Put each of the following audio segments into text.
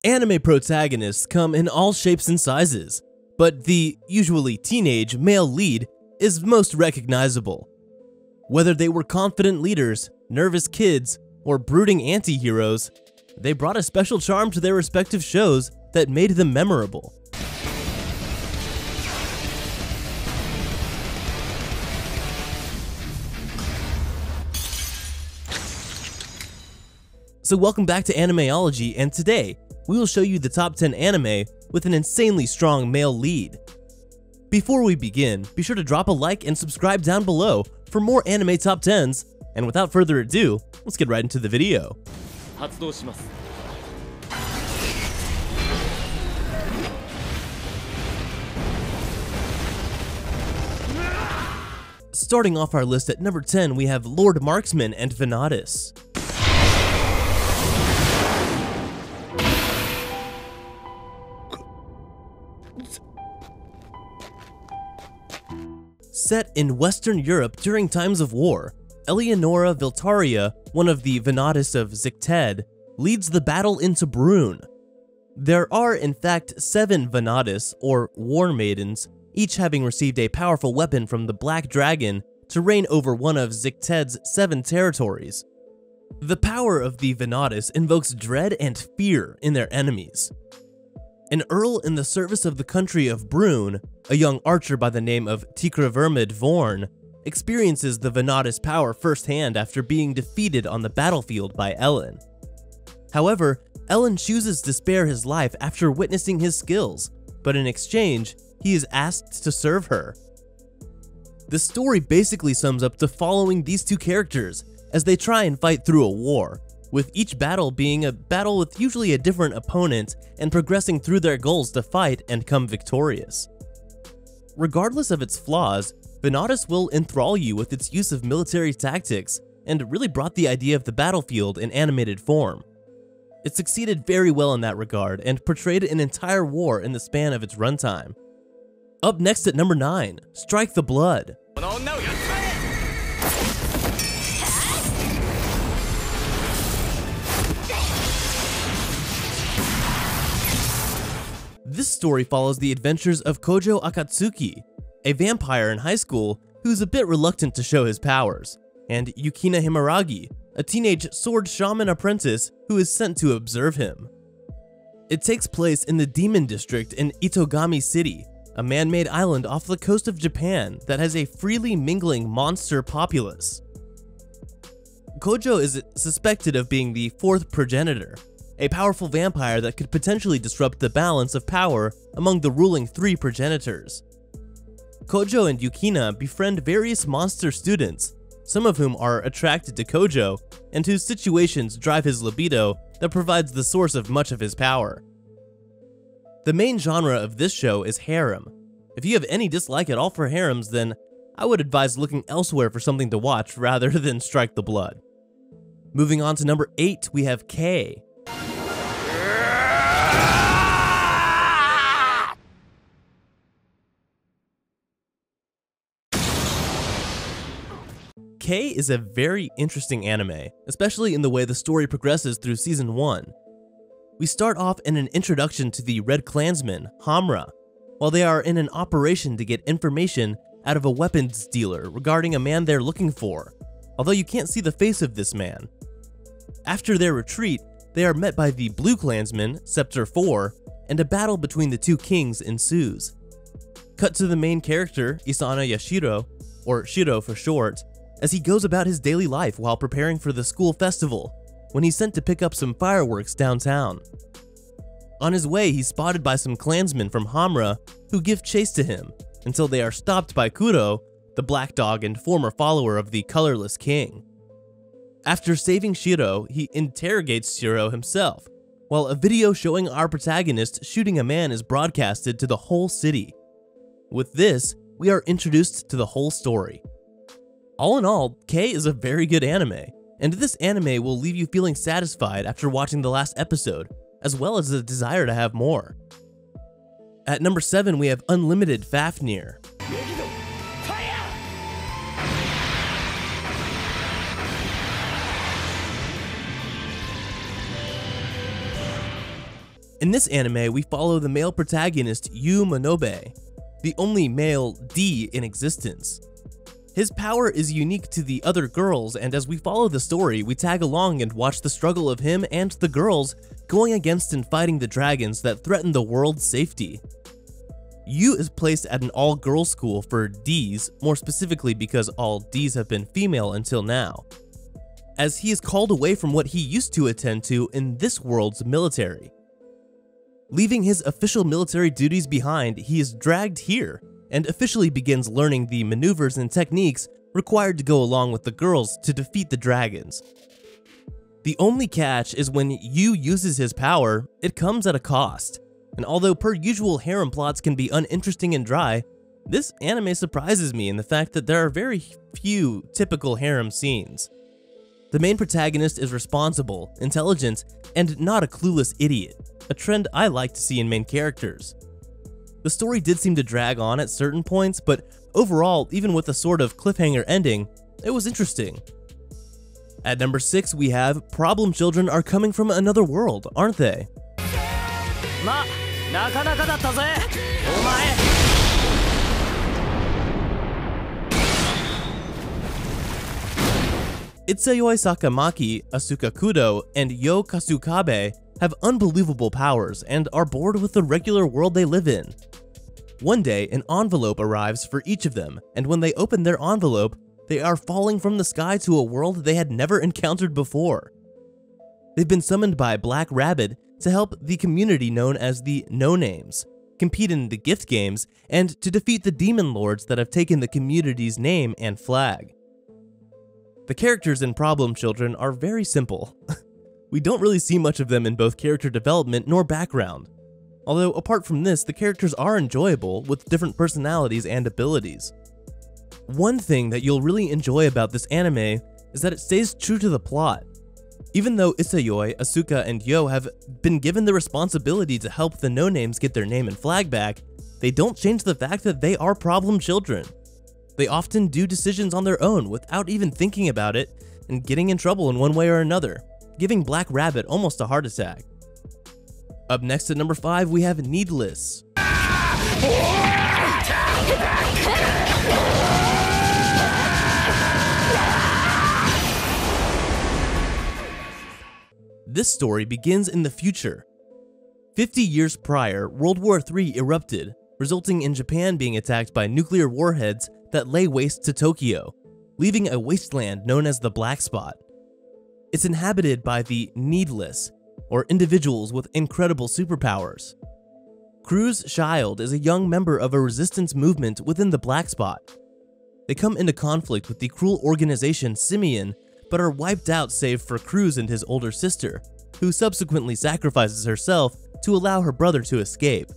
Anime protagonists come in all shapes and sizes, but the usually teenage male lead is most recognizable. Whether they were confident leaders, nervous kids, or brooding anti-heroes, they brought a special charm to their respective shows that made them memorable. So welcome back to Animeology, and today we will show you the top 10 anime with an insanely strong male lead. Before we begin, be sure to drop a like and subscribe down below for more anime top 10s, and without further ado, let's get right into the video. Starting off our list at number 10, we have Lord Marksman and Venatus. Set in Western Europe during times of war, Eleonora Viltaria, one of the Venatus of Zicted, leads the battle into Brunn. There are in fact 7 Venatus, or War Maidens, each having received a powerful weapon from the Black Dragon to reign over one of Zicted's 7 territories. The power of the Venatus invokes dread and fear in their enemies. An earl in the service of the country of Brunn, a young archer by the name of Tikravermid Vorn, experiences the Venatus power firsthand after being defeated on the battlefield by Ellen. However, Ellen chooses to spare his life after witnessing his skills, but in exchange, he is asked to serve her. The story basically sums up to following these two characters as they try and fight through a war, with each battle being a battle with usually a different opponent and progressing through their goals to fight and come victorious. Regardless of its flaws, Venatus will enthrall you with its use of military tactics and really brought the idea of the battlefield in animated form. It succeeded very well in that regard and portrayed an entire war in the span of its runtime. Up next at number 9, Strike the Blood. This story follows the adventures of Kojo Akatsuki, a vampire in high school who's a bit reluctant to show his powers, and Yukina Himaragi, a teenage sword shaman apprentice who is sent to observe him. It takes place in the Demon District in Itogami City, a man-made island off the coast of Japan that has a freely mingling monster populace. Kojo is suspected of being the 4th progenitor, a powerful vampire that could potentially disrupt the balance of power among the ruling 3 progenitors. Kojo and Yukina befriend various monster students, some of whom are attracted to Kojo, and whose situations drive his libido that provides the source of much of his power. The main genre of this show is harem. If you have any dislike at all for harems, then I would advise looking elsewhere for something to watch rather than Strike the Blood. Moving on to number 8, we have K. K is a very interesting anime, especially in the way the story progresses through season 1. We start off in an introduction to the Red Klansman, Hamra, while they are in an operation to get information out of a weapons dealer regarding a man they're looking for, although you can't see the face of this man. After their retreat, they are met by the Blue Klansman, Scepter 4, and a battle between the 2 kings ensues. Cut to the main character, Isana Yashiro, or Shiro for short, as he goes about his daily life while preparing for the school festival, when he's sent to pick up some fireworks downtown. On his way, he's spotted by some clansmen from Hamra who give chase to him, until they are stopped by Kuro, the black dog and former follower of the colorless king. After saving Shiro, he interrogates Shiro himself, while a video showing our protagonist shooting a man is broadcasted to the whole city. With this, we are introduced to the whole story. All in all, K is a very good anime, and this anime will leave you feeling satisfied after watching the last episode, as well as a desire to have more. At number 7, we have Unlimited Fafnir. In this anime, we follow the male protagonist Yu Manobe, the only male D in existence. His power is unique to the other girls, and as we follow the story, we tag along and watch the struggle of him and the girls going against and fighting the dragons that threaten the world's safety. Yu is placed at an all-girls school for Ds, more specifically because all Ds have been female until now, as he is called away from what he used to attend to in this world's military. Leaving his official military duties behind, he is dragged here and officially begins learning the maneuvers and techniques required to go along with the girls to defeat the dragons. The only catch is when Yu uses his power, it comes at a cost. And although per usual harem plots can be uninteresting and dry, this anime surprises me in the fact that there are very few typical harem scenes. The main protagonist is responsible, intelligent, and not a clueless idiot, a trend I like to see in main characters. The story did seem to drag on at certain points, but overall, even with a sort of cliffhanger ending, it was interesting. At number 6, we have Problem Children Are Coming From Another World, aren't they? Itsuyoi Sakamaki, Asuka Kudo, and Yo Kasukabe have unbelievable powers and are bored with the regular world they live in. One day, an envelope arrives for each of them, and when they open their envelope, they are falling from the sky to a world they had never encountered before. They've been summoned by Black Rabbit to help the community known as the No-Names, compete in the gift games, and to defeat the demon lords that have taken the community's name and flag. The characters in Problem Children are very simple. We don't really see much of them in both character development nor background. Although apart from this, the characters are enjoyable with different personalities and abilities. One thing that you'll really enjoy about this anime is that it stays true to the plot. Even though Itsuyoi, Asuka, and Yo have been given the responsibility to help the No-Names get their name and flag back, they don't change the fact that they are problem children. They often do decisions on their own without even thinking about it and getting in trouble in one way or another, giving Black Rabbit almost a heart attack. Up next at number 5, we have Needless. This story begins in the future. 50 years prior, World War III erupted, resulting in Japan being attacked by nuclear warheads that lay waste to Tokyo, leaving a wasteland known as the Black Spot. It's inhabited by the Needless, or individuals with incredible superpowers. Cruz Child is a young member of a resistance movement within the Black Spot. They come into conflict with the cruel organization Simeon, but are wiped out save for Cruz and his older sister, who subsequently sacrifices herself to allow her brother to escape.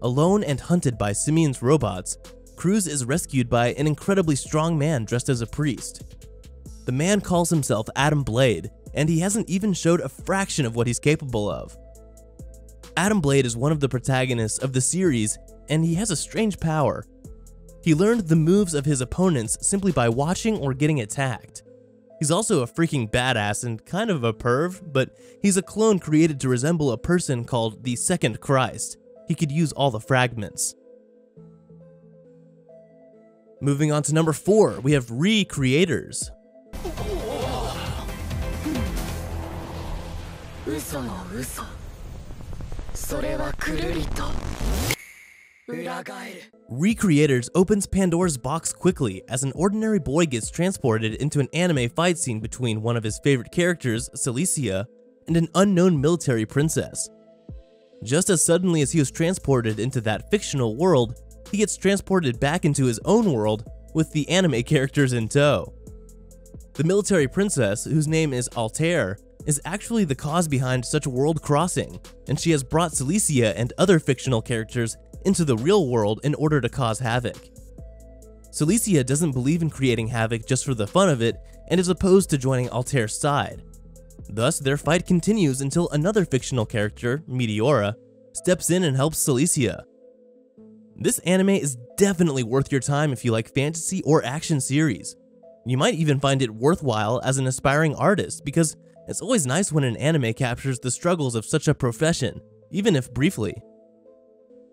Alone and hunted by Simeon's robots, Cruz is rescued by an incredibly strong man dressed as a priest. The man calls himself Adam Blade, and he hasn't even showed a fraction of what he's capable of. Adam Blade is one of the protagonists of the series, and he has a strange power. He learned the moves of his opponents simply by watching or getting attacked. He's also a freaking badass and kind of a perv, but he's a clone created to resemble a person called the Second Christ. He could use all the fragments. Moving on to number 4, we have Recreators. Recreators opens Pandora's box quickly as an ordinary boy gets transported into an anime fight scene between one of his favorite characters, Celicia, and an unknown military princess. Just as suddenly as he was transported into that fictional world, he gets transported back into his own world with the anime characters in tow. The military princess, whose name is Altair, is actually the cause behind such world crossing, and she has brought Celicia and other fictional characters into the real world in order to cause havoc. Celicia doesn't believe in creating havoc just for the fun of it and is opposed to joining Altair's side. Thus, their fight continues until another fictional character, Meteora, steps in and helps Celicia. This anime is definitely worth your time if you like fantasy or action series. You might even find it worthwhile as an aspiring artist because it's always nice when an anime captures the struggles of such a profession even if briefly.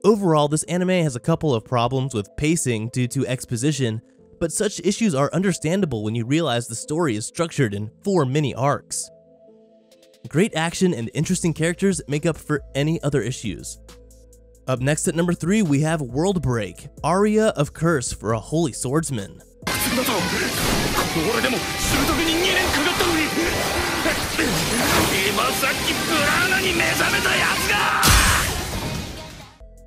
Overall, this anime has a couple of problems with pacing due to exposition, but such issues are understandable when you realize the story is structured in 4 mini arcs. Great action and interesting characters make up for any other issues. Up next at number 3, we have World Break, Arya of Curse for a Holy Swordsman.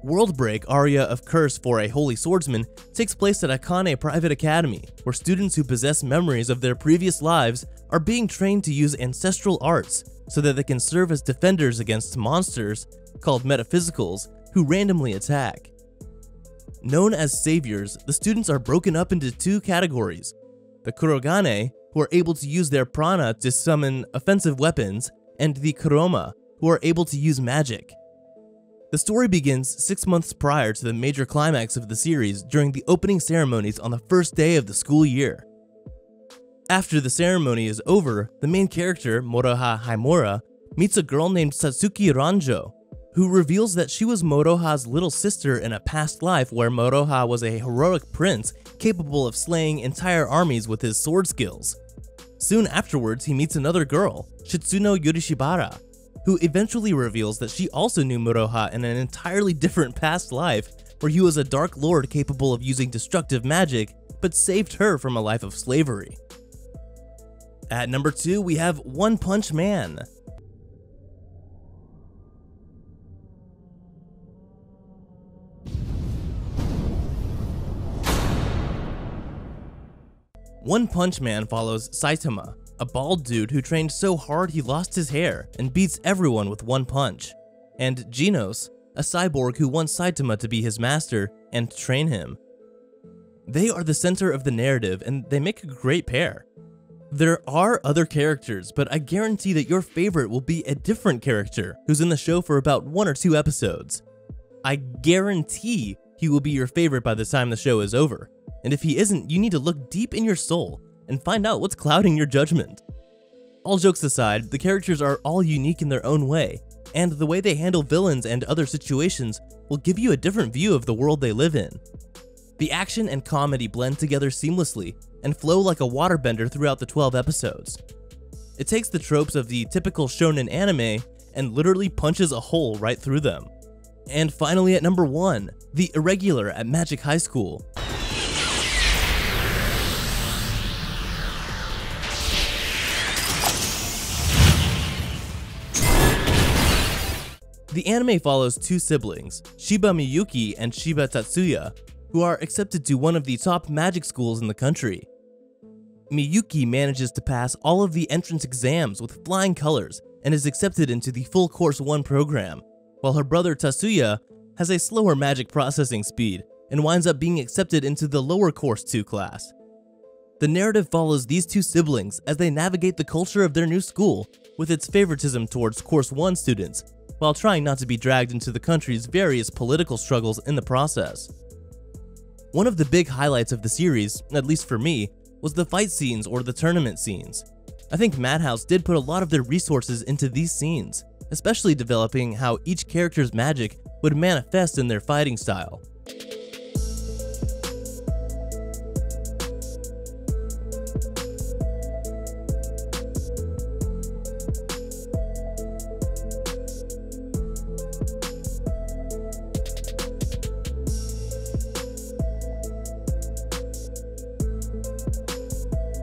World Break, Arya of Curse for a Holy Swordsman takes place at Akane Private Academy, where students who possess memories of their previous lives are being trained to use ancestral arts so that they can serve as defenders against monsters, called metaphysicals, who randomly attack. Known as saviors, the students are broken up into 2 categories: the Kurogane, who are able to use their prana to summon offensive weapons, and the Kuroma, who are able to use magic. The story begins 6 months prior to the major climax of the series during the opening ceremonies on the first day of the school year. After the ceremony is over, the main character, Moroha Haimura, meets a girl named Satsuki Ranjo, who reveals that she was Moroha's little sister in a past life where Moroha was a heroic prince capable of slaying entire armies with his sword skills. Soon afterwards, he meets another girl, Shitsuno Yurishibara, who eventually reveals that she also knew Moroha in an entirely different past life where he was a dark lord capable of using destructive magic, but saved her from a life of slavery. At number 2, we have One Punch Man. One Punch Man follows Saitama, a bald dude who trained so hard he lost his hair and beats everyone with one punch, and Genos, a cyborg who wants Saitama to be his master and train him. They are the center of the narrative and they make a great pair. There are other characters, but I guarantee that your favorite will be a different character who's in the show for about 1 or 2 episodes. I guarantee he will be your favorite by the time the show is over, and if he isn't, you need to look deep in your soul and find out what's clouding your judgment. All jokes aside, the characters are all unique in their own way, and the way they handle villains and other situations will give you a different view of the world they live in. The action and comedy blend together seamlessly and flow like a waterbender throughout the 12 episodes. It takes the tropes of the typical shonen anime and literally punches a hole right through them. And finally at number 1, The Irregular at Magic High School. The anime follows 2 siblings, Shiba Miyuki and Shiba Tatsuya, who are accepted to one of the top magic schools in the country. Miyuki manages to pass all of the entrance exams with flying colors and is accepted into the full Course 1 program, while her brother Tatsuya has a slower magic processing speed and winds up being accepted into the lower Course 2 class. The narrative follows these 2 siblings as they navigate the culture of their new school with its favoritism towards Course 1 students, while trying not to be dragged into the country's various political struggles in the process. One of the big highlights of the series, at least for me, was the fight scenes or the tournament scenes. I think Madhouse did put a lot of their resources into these scenes, especially developing how each character's magic would manifest in their fighting style.